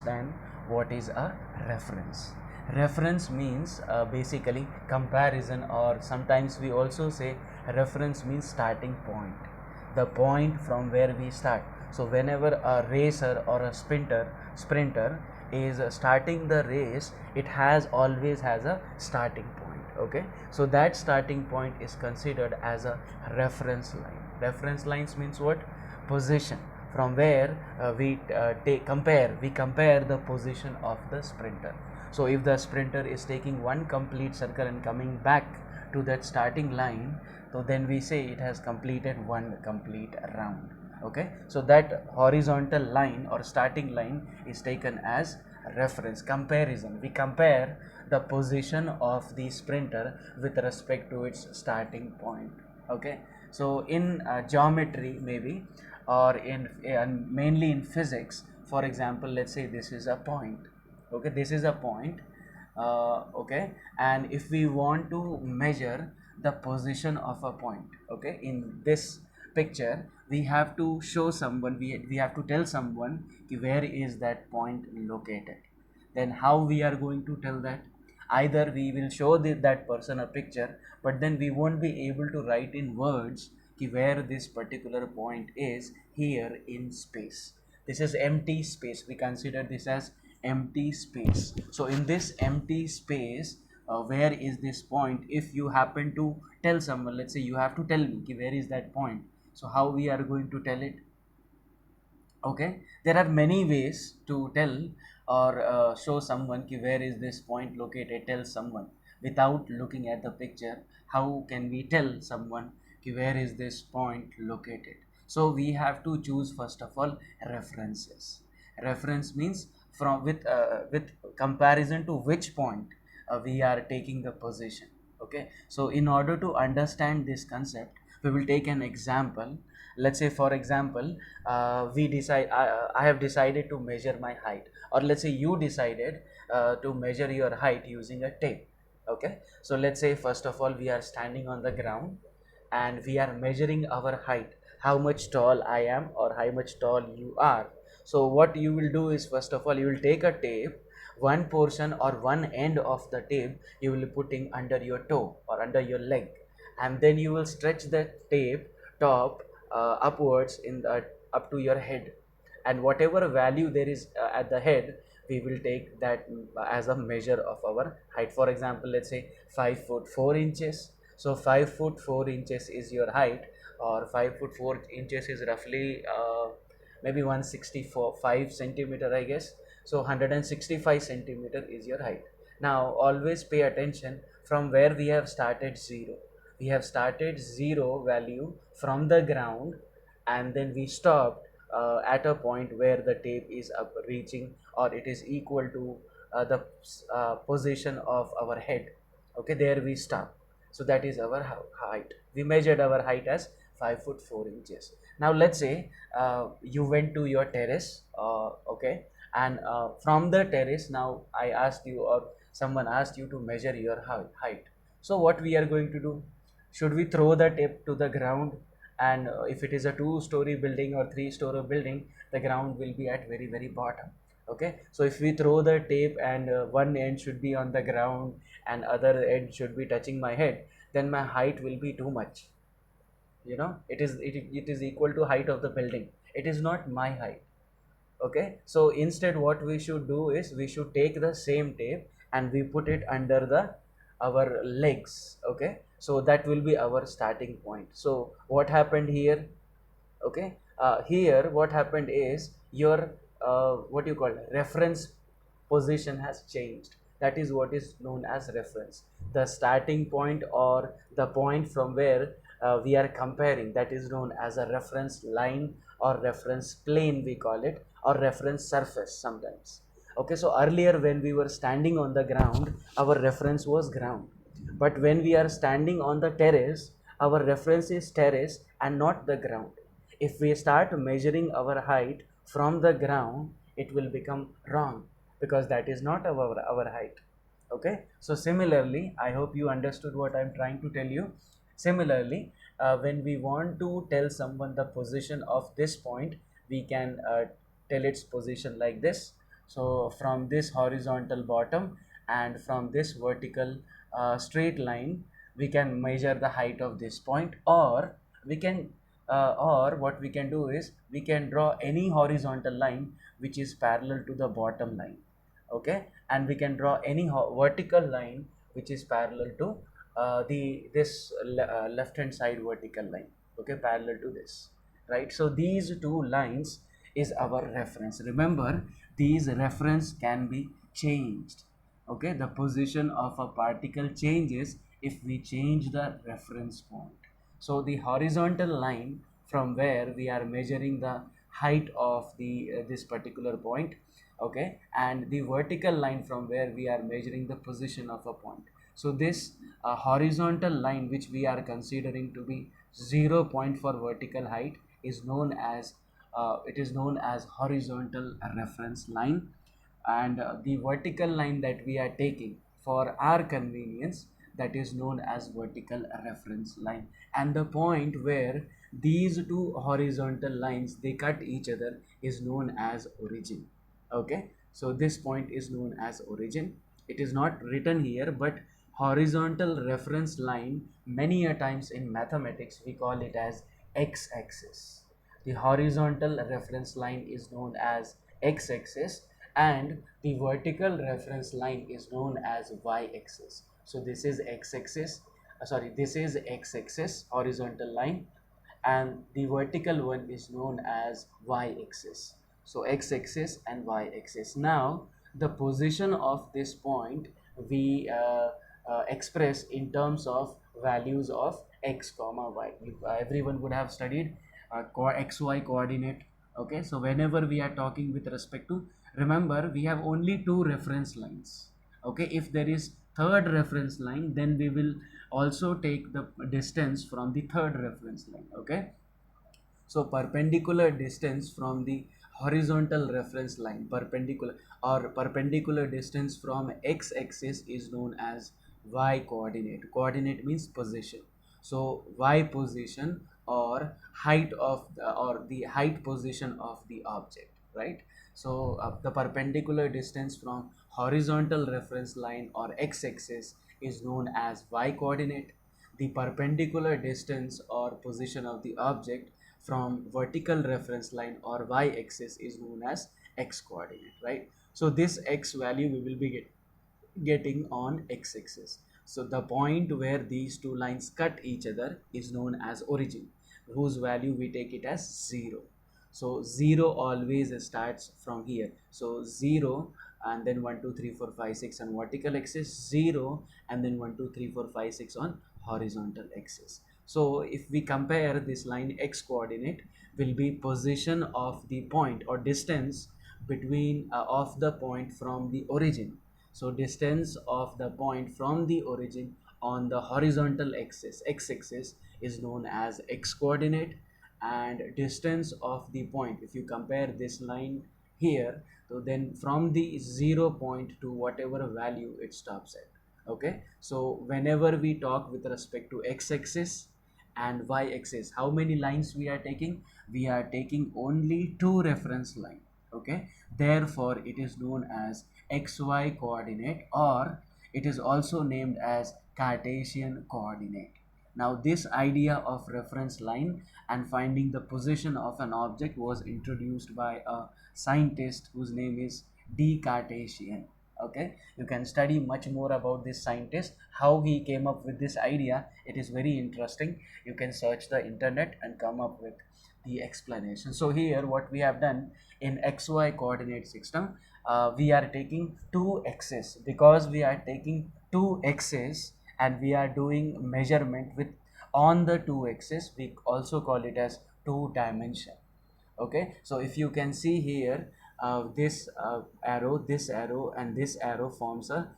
understand what is a reference. Reference means basically comparison, or sometimes we also say reference means starting point, the point from where we start. So whenever a racer or a sprinter is starting the race, it has always has a starting point. Okay, so that starting point is considered as a reference line. Reference lines means what? Position from where we compare the position of the sprinter. So if the sprinter is taking one complete circle and coming back to that starting line, so then we say it has completed one complete round. Okay, so that horizontal line or starting line is taken as reference. Comparison, we compare the position of the sprinter with respect to its starting point. Okay, so in geometry maybe, or in mainly in physics, for example, let's say this is a point. Okay, this is a point. Okay, and if we want to measure the position of a point, okay, in this picture we have to show someone, we have to tell someone where is that point located. Then how we are going to tell that? Either we will show that person a picture, but then we won't be able to write in words where this particular point is here in space. This is empty space, we consider this as empty space. So in this empty space, where is this point? If you happen to tell someone, let's say you have to tell me where is that point, so how we are going to tell it? Okay, there are many ways to tell or show someone where is this point located. Tell someone without looking at the picture, how can we tell someone where is this point located? So we have to choose first of all references. Reference means from with comparison to which point we are taking the position. Okay, so in order to understand this concept, we will take an example. Let's say for example, I have decided to measure my height, or let's say you decided to measure your height using a tape. Okay, so let's say first of all we are standing on the ground and we are measuring our height, how much tall I am or how much tall you are. So what you will do is, first of all, you will take a tape, one portion or one end of the tape you will be putting under your toe or under your leg, and then you will stretch the tape top upwards in the up to your head, and whatever value there is at the head, we will take that as a measure of our height. For example, let's say 5 foot 4 inches. So 5 foot 4 inches is your height, or 5 foot 4 inches is roughly maybe 165 centimeter, I guess. So 165 centimeter is your height. Now always pay attention from where we have started zero. We have started zero value from the ground, and then we stopped at a point where the tape is up reaching, or it is equal to the position of our head. Okay, there we stop. So that is our height. We measured our height as 5 foot 4 inches. Now let's say you went to your terrace, okay, and from the terrace, now I asked you, or someone asked you to measure your height. So what we are going to do? Should we throw the tape to the ground? And if it is a two-story building or three-story building, the ground will be at very bottom. Okay, so if we throw the tape and one end should be on the ground and other end should be touching my head, then my height will be too much. It is equal to height of the building. It is not my height. Okay, so instead what we should do is, we should take the same tape and we put it under the our legs. Okay, so that will be our starting point. So what happened here? Okay, here what happened is your what you call reference position has changed. That is what is known as reference. The starting point, or the point from where we are comparing, that is known as a reference line, or reference plane we call it, or reference surface sometimes. Okay, so earlier when we were standing on the ground, our reference was ground, but when we are standing on the terrace, our reference is terrace and not the ground. If we start measuring our height from the ground, it will become wrong, because that is not our height. Okay, so similarly, I hope you understood what I'm trying to tell you. Similarly, when we want to tell someone the position of this point, we can tell its position like this. So from this horizontal bottom and from this vertical straight line, we can measure the height of this point, or we can or what we can do is we can draw any horizontal line which is parallel to the bottom line. Okay, and we can draw any vertical line which is parallel to the this left hand side vertical line, okay, parallel to this, right? So these two lines is our reference. Remember, these reference can be changed. Okay, the position of a particle changes if we change the reference point. So the horizontal line from where we are measuring the height of the this particular point, okay, and the vertical line from where we are measuring the position of a point. So this horizontal line which we are considering to be 0 point for vertical height is known as it is known as horizontal reference line, and the vertical line that we are taking for our convenience, that is known as vertical reference line. And the point where these two horizontal lines they cut each other is known as origin. Okay, so this point is known as origin. It is not written here, but horizontal reference line, many a times in mathematics we call it as x-axis. The horizontal reference line is known as x-axis, and the vertical reference line is known as y-axis. So this is x-axis, this is x-axis horizontal line, and the vertical one is known as y-axis. So x-axis and y-axis. Now the position of this point we express in terms of values of x comma y. Everyone would have studied xy coordinate. Okay, so whenever we are talking with respect to, remember we have only two reference lines. Okay, if there is third reference line, then we will also take the distance from the third reference line. Okay, so perpendicular distance from the horizontal reference line, perpendicular distance from x-axis is known as y coordinate. Coordinate means position. So y position or height of or the height position of the object, right? So the perpendicular distance from horizontal reference line or x-axis is known as y coordinate. The perpendicular distance or position of the object from vertical reference line or y-axis is known as x coordinate, right? So this x value we will be getting on x-axis. So the point where these two lines cut each other is known as origin, whose value we take it as 0. So 0 always starts from here. So 0 and then 1 2 3 4 5 6 on vertical axis, 0 and then 1 2 3 4 5 6 on horizontal axis. So if we compare this line, x coordinate will be position of the point or distance between of the point from the origin. So distance of the point from the origin on the horizontal axis, x-axis, is known as x coordinate, and distance of the point, if you compare this line here, so then from the 0 point to whatever value it stops at. Okay, so whenever we talk with respect to x-axis and y-axis, how many lines we are taking? We are taking only two reference line. Okay, therefore it is known as xy coordinate, or it is also named as Cartesian coordinate. Now this idea of reference line and finding the position of an object was introduced by a scientist whose name is D. Cartesian. Okay, you can study much more about this scientist, how he came up with this idea. It is very interesting. You can search the internet and come up with the explanation. So here what we have done in xy coordinate system, we are taking two x's, because we are taking two x's and we are doing measurement with on the two axes, we also call it as two dimension. Okay, so if you can see here, this arrow, this arrow and this arrow forms a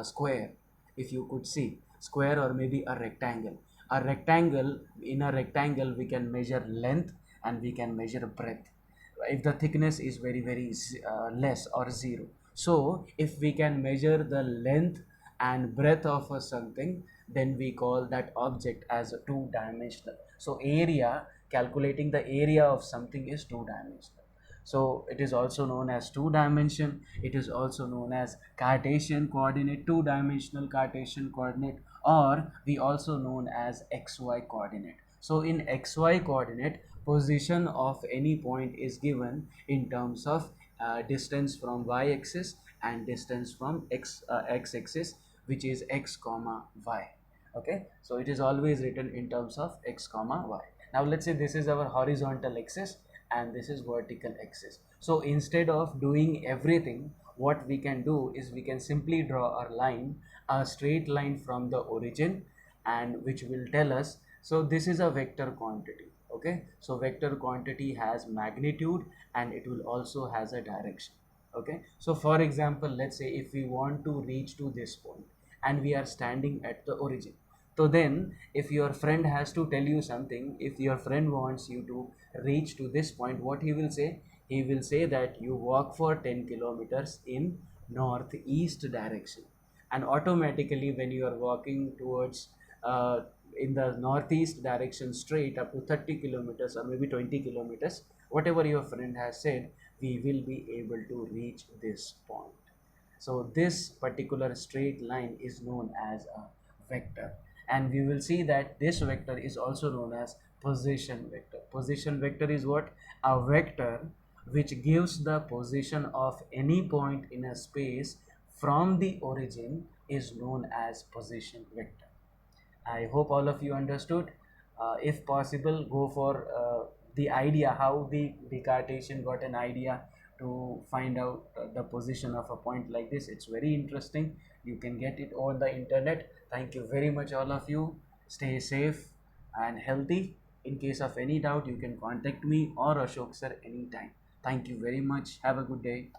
square. If you could see square or maybe a rectangle, in a rectangle we can measure length and we can measure breadth if the thickness is very less or 0. So if we can measure the length and breadth of a something, then we call that object as a two-dimensional. So area, calculating the area of something is two-dimensional. So it is also known as two dimension. It is also known as Cartesian coordinate, two dimensional Cartesian coordinate, or we also known as XY coordinate. So in XY coordinate, position of any point is given in terms of distance from y axis and distance from x axis, which is x comma y. Okay, so it is always written in terms of x comma y. Now let's say this is our horizontal axis and this is vertical axis. So instead of doing everything, what we can do is we can simply draw a line, a straight line from the origin, and which will tell us, so this is a vector quantity. Okay, so vector quantity has magnitude and it will also has a direction. Okay, so for example, let's say if we want to reach to this point and we are standing at the origin, so then if your friend has to tell you something, if your friend wants you to reach to this point, what he will say? He will say that you walk for 10 kilometers in northeast direction, and automatically when you are walking towards in the northeast direction straight up to 30 kilometers or maybe 20 kilometers, whatever your friend has said, we will be able to reach this point. So this particular straight line is known as a vector, and we will see that this vector is also known as position vector. Position vector is what? A vector which gives the position of any point in a space from the origin is known as position vector. I hope all of you understood. If possible, go for the idea how the Cartesian got an idea to find out the position of a point like this. It's very interesting. You can get it on the internet. Thank you very much, all of you. Stay safe and healthy. In case of any doubt, you can contact me or Ashok sir anytime. Thank you very much. Have a good day.